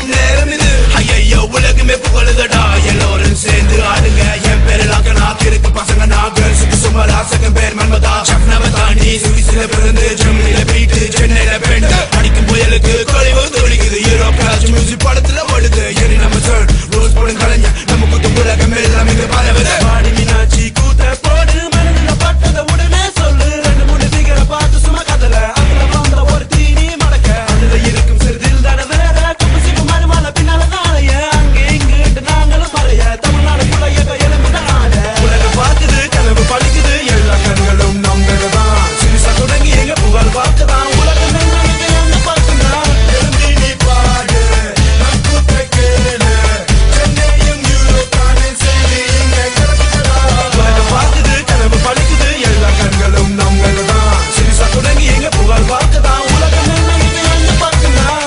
போகும் நேரம் இது. ஐயோ உலகமே புகழுதடா, எல்லோரும் சேர்ந்து ஆடுங்க. என் பேரு லாக்கனா, கிறுக்கு பசங்க நான், கேர்ள்ஸுக்கு சும்மாடா, செகண்ட் பேர் மன்மதா. சப்னாவை தாண்டி சுவிஸ்ல பிறந்து ஜெர்மனில பீட்டு, சென்னையில பெண்டு. அடிக்கும் புயலுக்கு குறைவு துடிக்குது. யூரோப் மியூசிக் படத்துல ஓடுது. எரி நம்ம சார் ரோஸ் போடும் கலைஞர், நம்ம குத்து உலகம் எல்லாம் இங்க பரவுது. பாடி மீனாட்சி கூத்த போடு, மனதில் பட்டத உடனே சொல்லு. 2-3 பிகரை பார்த்து சும்மா கதல, அதுல வந்த ஒரு தீனி மடக்க. அதுல இருக்கும் சிறிதில் தட வேற, கப்பசிப்பு மறுமலை பின்னால நாளைய. அங்கே இங்கிட்டு நாங்களும் மறைய, தமிழ்நாடுக்குள்ள எங்க எலும்புத ஆட. உலகம் பார்க்குது, கனவு பழிக்குது, எல்லா கண்களும் நம்மதான். சிறுசா தொடங்கி எங்க புகழ் பார்க்கதான். உலகம் என்ன பார்த்துதான். எழுந்தி நீ பாடு, நம் கூத்த கேளு. சென்னையும் யூரோப் தானே சேர்ந்து இங்க கிளம்புதடா. உலகம் பார்க்குது, கனவு பழிக்குது, எல்லா கண்களும் நம்மதான். சிறுசா தொடங்கி எங்க புகழ் பார்க்கதான். உலகம் என்ன பார்த்துதான்.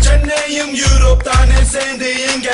சென்னையும் யூரோப் தானே சேர்ந்து இங்க